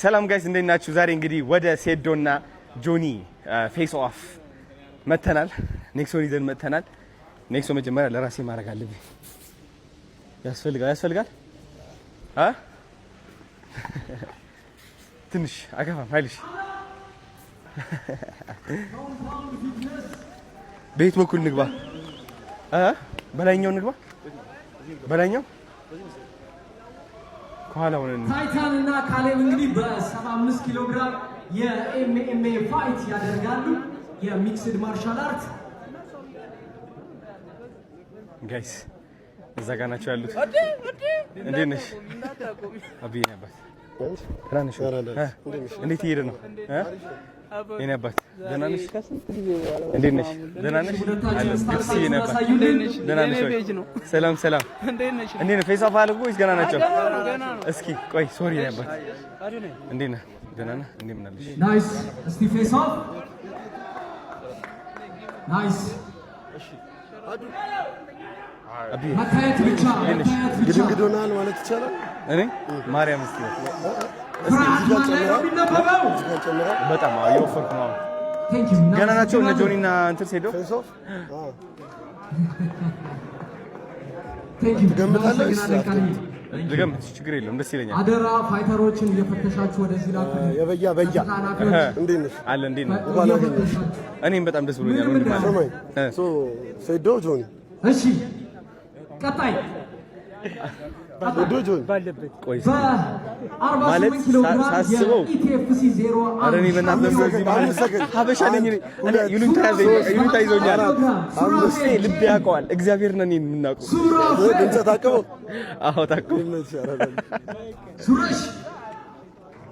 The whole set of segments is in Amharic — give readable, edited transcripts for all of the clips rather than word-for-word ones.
ሰላም ጋይስ እንዴት ናችሁ? ዛሬ እንግዲህ ወደ ሴዶና ጆኒ ፌስ ኦፍ መተናል። ኔክሶን ይዘን መተናል። ኔክሶ መጀመሪያ ለራሴ ማድረግ አለብኝ። ያስፈልጋል ትንሽ አገፋም ኃይልሽ ቤት በኩል ንግባ በላይኛው ንግባ በላይኛው ከኋላ ሆነን ታይታን እና ካሌብ እንግዲህ በ75 ኪሎ ግራም የኤምኤምኤ ፋይት ያደርጋሉ። የሚክስድ ማርሻል አርት ጋይስ እዛ ጋር ናቸው ያሉት። እንዴት ነሽ? አብዬ ነበር ራንሽ እንዴት እየሄደ ነው? የኔ አባት ደህና ነሽ? እንዴት ነሽ? ደህና ነሽ? አለስኩ ነበር። ደህና ነሽ? ሰላም ሰላም። እንዴት ነው? ፌስ ኦፍ አለ ወይስ ገና ናቸው? እስኪ ቆይ ሶሪ የኔ አባት እንዴት ነህ? ደህና ነህ? እንዴት ምን አለሽ? ናይስ። እስቲ ፌስ ኦፍ ናይስ። እሺ አቢ መታየት ብቻ ግድግዶናል ማለት ይቻላል። እኔ ማርያም እስቲ በጣም እየወፈርኩ ነው። ገና ናቸው እነ ጆኒና እንትን ሴዶ ልገምት ችግር የለውም ደስ ይለኛል። አደራ ፋይተሮችን እየፈተሻችሁ ወደዚህ ላኩ። የበያ እንዴት ነሽ? አለ እንዴት ነው? እኔም በጣም ደስ ብሎኛል። ሴዶ ጆኒ እሺ ቀጣይ ባለበት ቆይ ማለት ሳስበው አረኔ በእናትህ ሀበሻ ነኝ እኔ ይሉኝታ ይዞኛል። አምስቴ ልብ ያውቀዋል። እግዚአብሔር ነን የምናውቀው ድምፅ ታውቀው? አዎ ታውቀው። ሱረሽ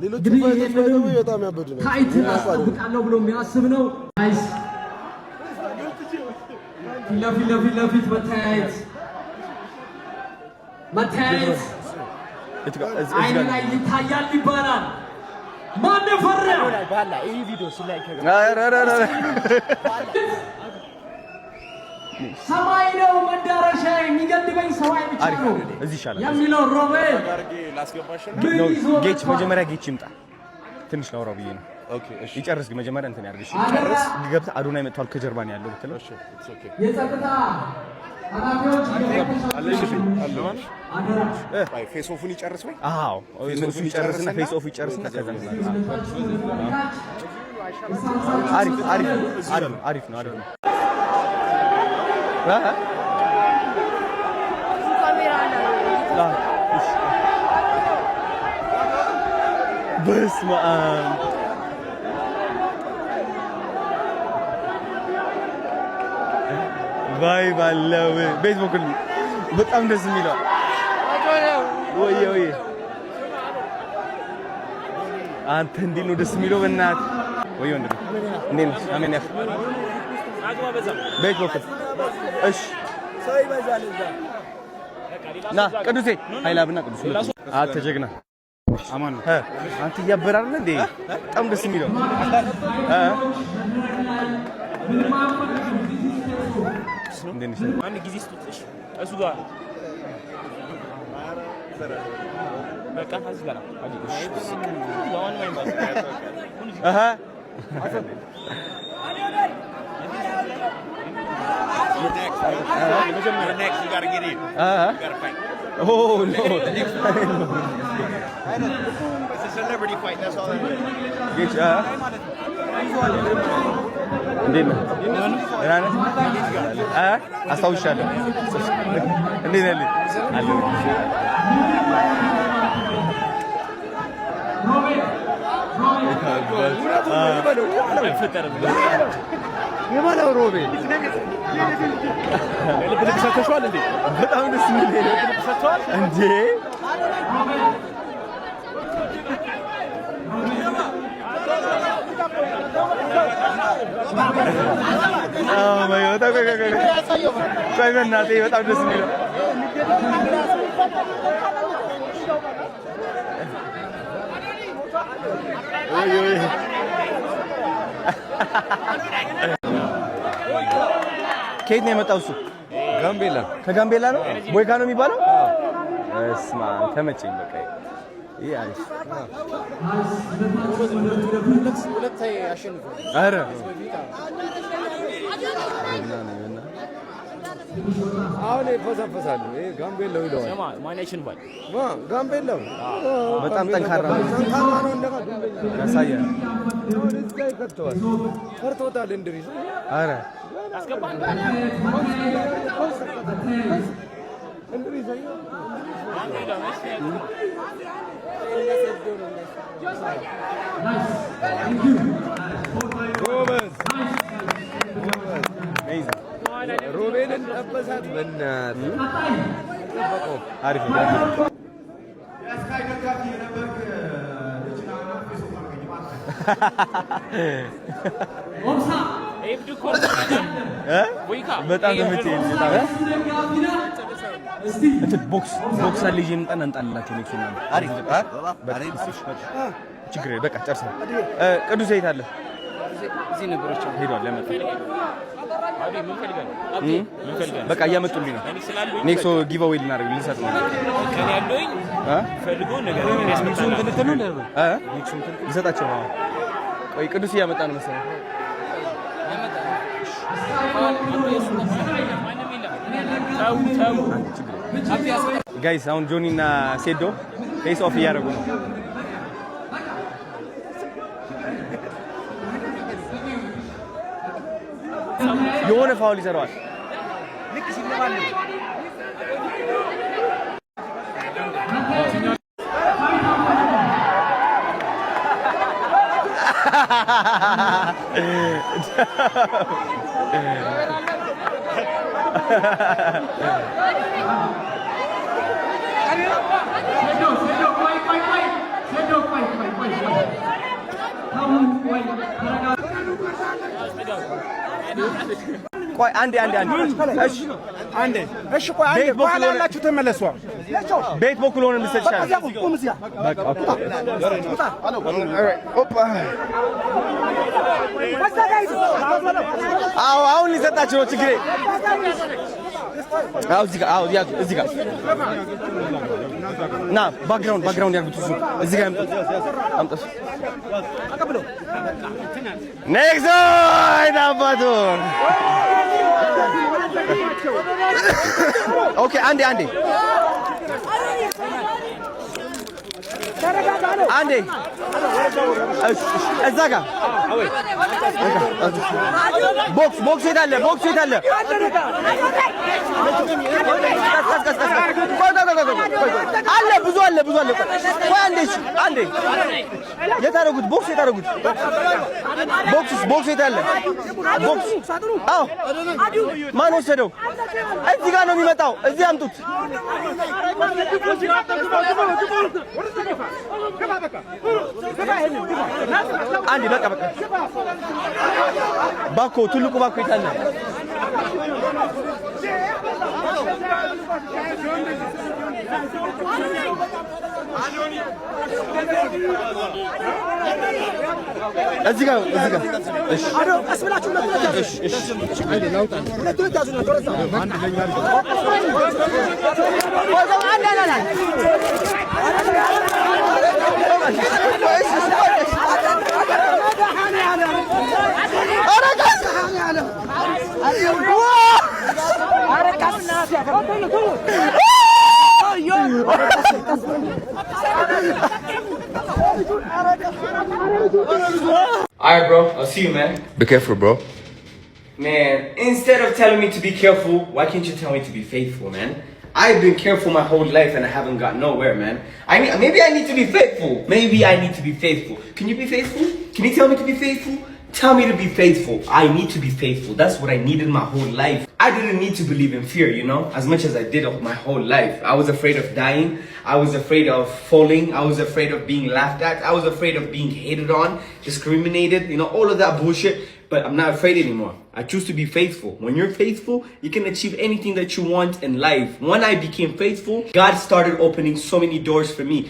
ሌሎች ፋይቶች በጣም ያበዱ ነው። ታይትን አስጠብቃለሁ ብሎ የሚያስብ ነው። ናይስ ፊት ለፊት መታየት አይን ላይ ይታያል ይባላል። ማን ፈራ ባላ ይሄ ቪዲዮ ላይ ሰማይ ነው መዳረሻ የሚገድበኝ ሰማይ ብቻ ነው እዚህ ይሻላል የሚለው ሮቤል ጌች መጀመሪያ ጌች ይምጣ ትንሽ ላውራው ብዬ ነው። ኦኬ እሺ ይጨርስ ግን መጀመሪያ እንትን ያርግሽ ይጨርስ ገብታ አዶናይ መጥቷል ከጀርባ ነው ያለው ብትለው እሺ ኦኬ የጸጥታ ፌስ ኦፉን ይጨርስ ወይ? አዎ ፌስ ይጨርስና ፌስ ኦፍ ይጨርስና ከዛ አሪፍ ነው። በስመ አብ ባይ ባለው ቤት በኩል በጣም ደስ የሚለው ወይ አንተ እንዴት ነው ደስ የሚለው በእናትህ ወይ ወንድም እንዴት ነህ? አሜን ያፍ ቤት በኩል እሺ ሰው ይበዛል እዛ ና ቅዱሴ ኃይላብና ቅዱስ አንተ ጀግና አማን ነው አንተ እያበራርነ እንዴ በጣም ደስ የሚለው እንደነሽ አንድ ጊዜ ስትጥሽ እሱ ጋር በቃ ታዝ ጋር አዲስ ለዋን ማይ ባስ አሃ next you got to get in. You got to fight. Oh no. It's a celebrity fight. That's all that is. Get እንዴት ነህ? ደህና ነህ? አስታውሻለሁ። እንዴት ነህ? አለሁ። የባለው ሮቤ ልብ ሰጥቷል እንዴ? በጣም ደስ የሚል ልብ ሰጥቷል እንዴ? ቆይ በእናትህ በጣም ደስ የሚለው ከየት ነው የመጣው እሱ? ጋምቤላ። ከጋምቤላ ነው? ቦይካ ነው የሚባለው? እስማ ተመቸኝ በቃ ይሄ አሪፍ ሁለት አሸንፏል። ኧረ አሁን ይፈሳፈሳሉ። ይሄ ጋምቤላው ይለዋል። ማን ያሸንፋል? ጋምቤላው በጣም ጠንካራ ነው። ያሳያል። ፈርቶታል እንድሪስ። ኧረ ሮቤልን ጠበሳት። በእናትህ አሪፍ በጣም ቦክስ አለ ይዤ እንጣና እንጣላቸው ነው ይችላል። አሪፍ ችግር በቃ ጨርሰን። ቅዱስ ዘይት አለ እዚህ ነገሮች ሄዷል። ለመጣ በቃ እያመጡልኝ ነው። ኔክሶ ጊቭ አዌይ ልናደርግ ልንሰጥ ነው። ከኔ ያለኝ ፈልጎ ነገር ልሰጣቸው ነው። ቆይ ቅዱስ እያመጣ ነው መሰለኝ። ጋይስ አሁን ጆኒ እና ሴዶ ፌስ ኦፍ እያደረጉ ነው። የሆነ ፋውል ይሰራዋል። ቆይ አንዴ እሺ ቆይ አንዴ በኋላ ያላችሁ ተመለሱ። ቤት በኩል ሆነ ልሰጥሻለሁ። በቃ አዎ አሁን ሊሰጣችሁ ነው። ችግሬ አዎ እዚህ ጋር ና ባክግራውንድ ያርጉት። እዚህ ጋር አምጣ። ኔክስት አይናባቱ ኦኬ አንዴ እዛ ጋር ቦክስ የት አለ? አለ ብዙ አለ። ቆይ አንዴ የታረጉት ቦክስ የት አለ? አዎ ማን ወሰደው? እዚህ ጋር ነው የሚመጣው። እዚህ አምጡት። አንዴ በቃ ባኮ ትልቁ ባኮ የት አለ? እዚህ ጋር እሺ Alright, bro. I'll see you, man. Be careful, bro. Man, instead of telling me to be careful, why can't you tell me to be faithful, man? I've been careful my whole life and I haven't got nowhere, man. Maybe I need to be faithful. Can you be faithful? Can you tell me to be faithful? Tell me to be faithful. I need to be faithful. That's what I needed my whole life. I didn't need to believe in fear, you know, as much as I did of my whole life. I was afraid of dying. I was afraid of falling. I was afraid of being laughed at. I was afraid of being hated on, discriminated, you know, all of that bullshit. But I'm not afraid anymore. I choose to be faithful. When you're faithful, you can achieve anything that you want in life. When I became faithful, God started opening so many doors for me.